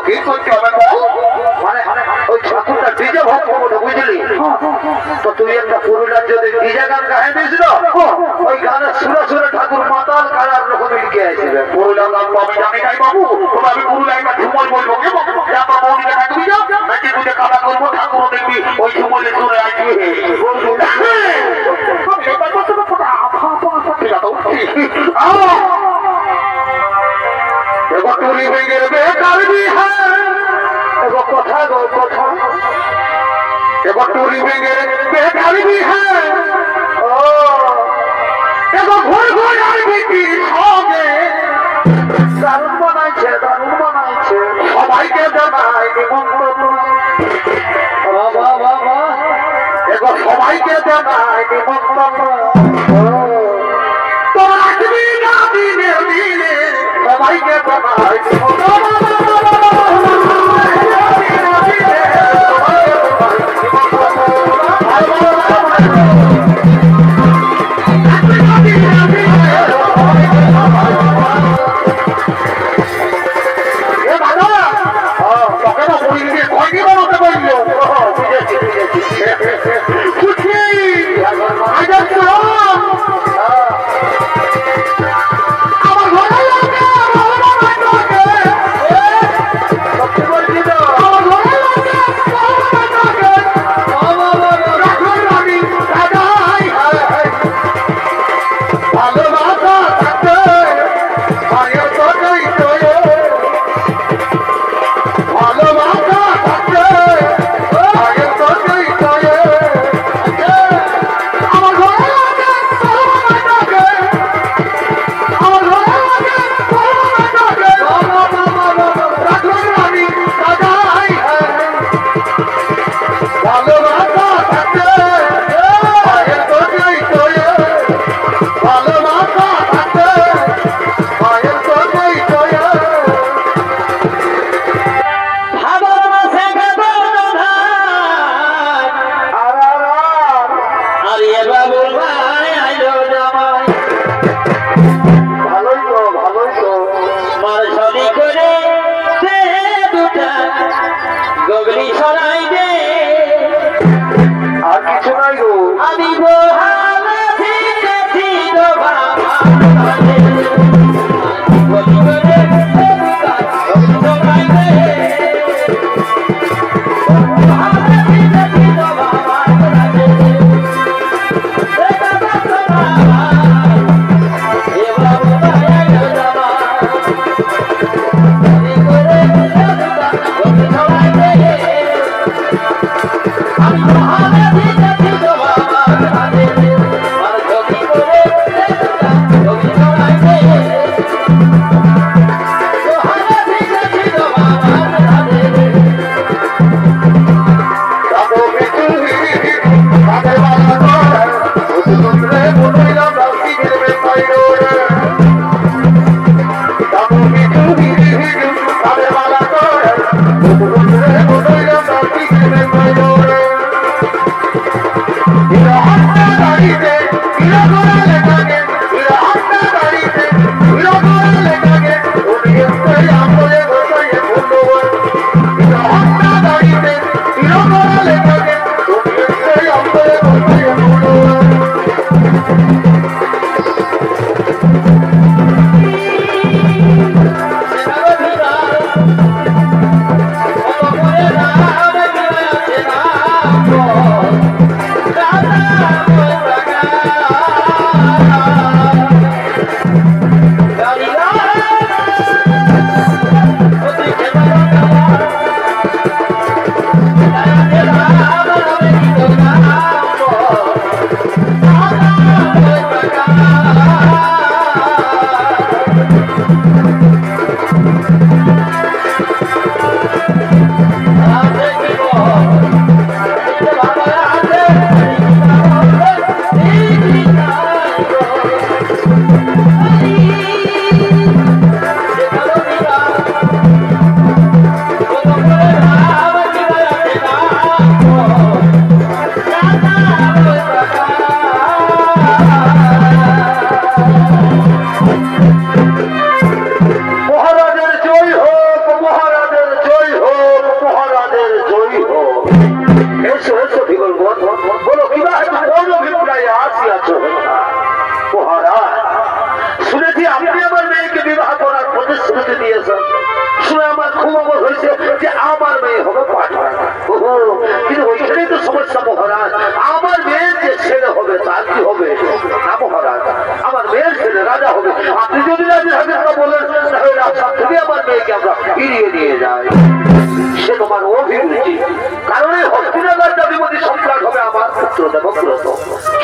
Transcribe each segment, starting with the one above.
কি করতে হবে বল? মানে ওই ঠাকুরটা ডিজে ভক্ত বলে বুঝলি তো তুই একটা পুরুলিয়ার যদি ডিজে গান গায়ে দিস না ওই গানের সুরে সুরে ঠাকুর মাতাল কারার রকম ইনকে আসবে পুরুলিয়ার গান তো আমি জানি নাই বাবু তবে আমি পুরুলিয়ায় একটা ঝুমল বলবো যাবা মৌলিকে থাকবি যা নাকি তুই কাদা করবো ঠাকুর দেখবি ওই ঝুমলে সুরে আসবে एगो टूरी बेगर बेकार भी है एगो कथा गो कथा एगो टूरी बेगर बेकार भी है ओ एगो घोर घोर আর বেটি সঙ্গে দারুণ বানাইছে সবাইকে জানাই নিমন্ত্রণ বাবা বাবা এগো সবাইকে জানাই নিমন্ত্রণ তো রাখবি না দিনে দিনে সবাইকে জানাই শুরুতে দিয়েছেন শুনে আমার খুব অবাক হয়েছে যে আমার মেয়ে হবে পাঠা। ওহো, কিন্তু ওইখানেই তো সমস্যা মহারাজ। আমার মেয়ের যে ছেলে হবে তার কি হবে না মহারাজ? আমার মেয়ের ছেলে রাজা হবে। আপনি যদি রাজি থাকেন তা বলেন, তাহলে রাজসার থেকে আমার মেয়েকে আমরা ফিরিয়ে নিয়ে যাই। সে তোমার অভিরুচি, কারণ এই হস্তিনাগার জাতিপতি সম্রাট হবে আমার পুত্র দেবব্রত।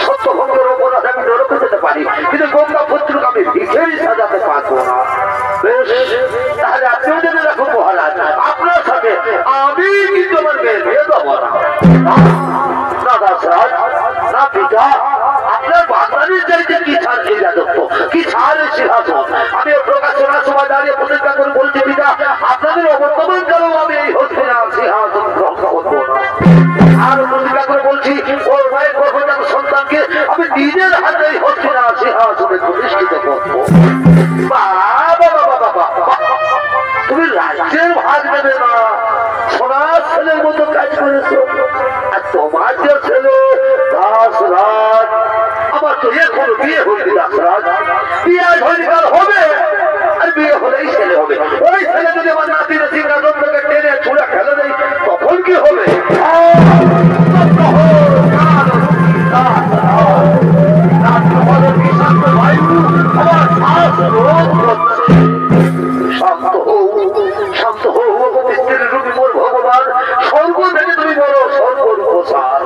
সত্যভঙ্গের অপরাধ আমি নরকে যেতে পারি, কিন্তু গঙ্গা পুত্রকে আমি ভিখেরই সাজাতে পারবো না। বেশ, তাহলে আপনিও জেনে রাখুন মহারাজ, আপনার সাথে আমি কিন্তু আমার মেয়ের বিয়ে দেবো না। না দাসরাজ, না পিতা, আপনার বাঙালির চাইতে কি ছাড় এই রাজত্ব, কি ছাড় এই সিংহাসন। আমি প্রকাশনার সময় দাঁড়িয়ে প্রতিজ্ঞা করে বলছি পিতা, আপনাদের অবর্তমান কালেও আমি এই হস্তিনার সিংহাসন গ্রহণ করবো না। আর প্রতিজ্ঞা করে বলছি, ওর মায়ের গর্ভজাত সন্তানকে আমি নিজের হাতে এই হস্তিনার সিংহাসনে প্রতিষ্ঠিত করবো। বাবা বাবা বাবা, তুমি রাজ্যের ভাগ নেবে না, সোনার ছেলের মতো কাজ করেছো। আর তোমার যে ছেলে দাসরাজ, আমার তো এখনো বিয়ে হয়নি দাসরাজ। বিয়ে হয়নি কাল হবে, আর বিয়ে হলেই ছেলে হবে। ওই ছেলে যদি আমার নাতির সিংহাসন থেকে টেনে ছুঁড়ে ফেলে দেয় তখন কি হবে? শান্ত হও পবিত্রের রূপী মোর ভগবান, স্বর্গ থেকে তুমি বলো স্বর্গর প্রসার।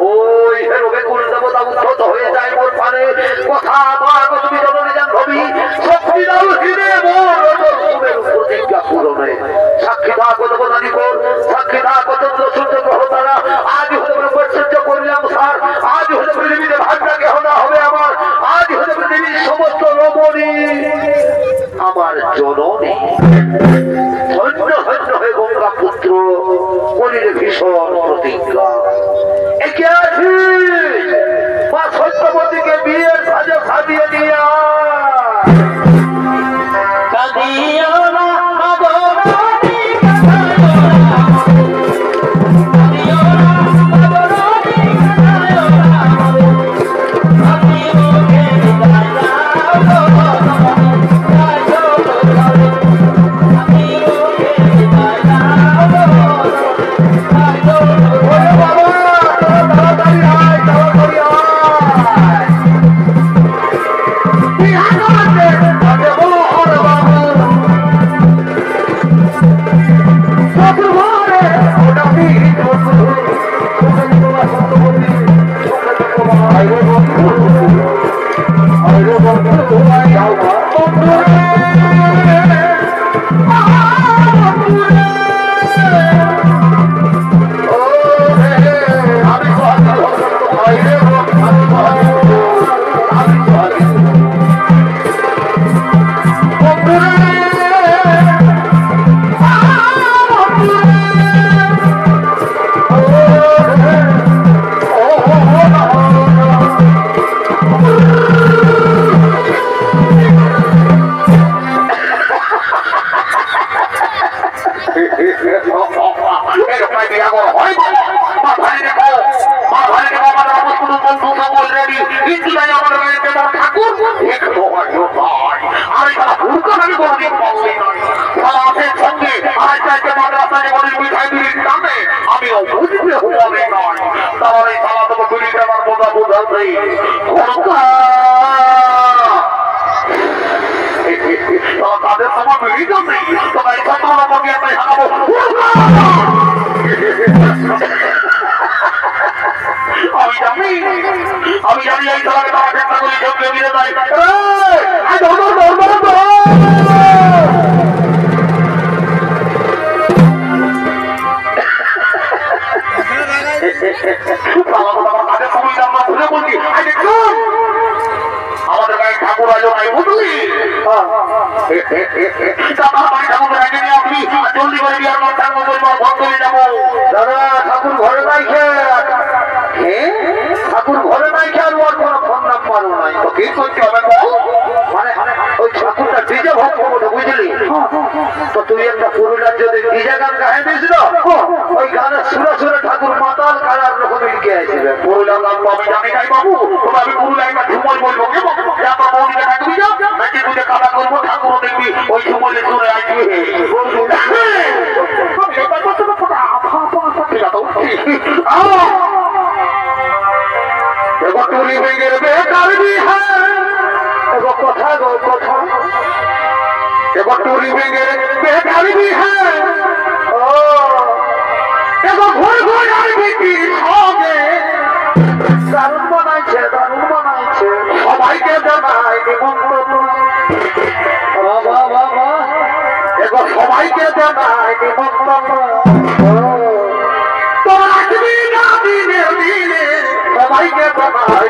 ওই হেরবে কোন দেবতা উদ্ধত হয়ে যায় মোর পানে। কথা মাগ তুমি জননী জাহ্নবী, শক্তি দাও হিরে মোর অটল প্রতিজ্ঞা পূরণে। সাক্ষী থাকো দেবতানিকর, সাক্ষী থাকো চন্দ্র সূর্য গ্রহ তারা। আজ হতে পারে বৈশ্বর্য করলাম সার, আজ হতে পৃথিবীতে ভাগ্যকে হনা হবে আমার। আজ হতে পৃথিবীর সমস্ত রমণী আমার জননী। ধন্য ধন্য হয়ে গঙ্গা পুত্র করিলে ভীষণ প্রতিজ্ঞা। একে আছি মা সত্যবতীকে বিয়ের সাজে সাজিয়ে দিয়া আমি জানি এই তালাকে তারা চেষ্টা করি ঝোঁকে মিলে যায়। আমাদের গায়ে ঠাকুর আজ নাই বুঝলি, জলদি করে বিয়ার যাবো। দাদা ঠাকুর ঘরে নাই ঠাকুর ঘরে নাই খেয়াল ওর কোনো ফোন নাম্বারও নাই। তো কি করতে হবে মানে ওই ঠাকুরটা ডিজে ভোগ করবো বুঝলি। তো তুই একটা পুরুলিয়ার যদি ডিজে গান গাহে দিয়েছিল, ওই গানের সুরে সুরে ঠাকুর মাতাল কালার রকম ইনকে আসবে। পুরুলিয়ার গান তো আমি জানি নাই বাবু, তবে আমি পুরুলিয়া একটা ঝুমর বলবো আপনার মৌলিকে থাকবি যা নাকি তুই কাদা করবো ঠাকুর দেখবি দেখবি ওই সময় চলে আসবে টুরি ভেঙে বেকার এগো কথা গো কথা এগো টুরি ভেঙে বেকার ও এগো ঘুর ঘুর আসবি কি সঙ্গে দারুণ বানাইছে সবাইকে জানাই নিমন্ত্রণ এগো সবাইকে জানাই নিমন্ত্রণ তোর আসবি না দিনে দিনে সবাইকে জানাই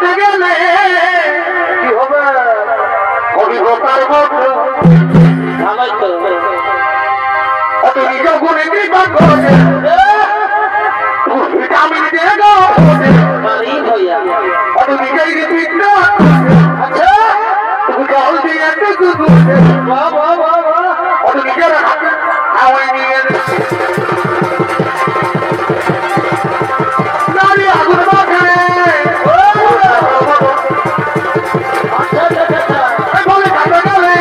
হাতে গেলে কি হবে অভিজ্ঞতার মতো ভালোই তো অত নিজ গুণে কৃপা করে ভিটামিন দিয়ে গো ভাইয়া অত নিজেই কৃপা আচ্ছা তুমি জল দিয়ে টুকু অত নিজের হাতে হাওয়াই নিয়ে নারী আগুন মাখে বলে কাটা গেলে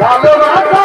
ভালোবাসা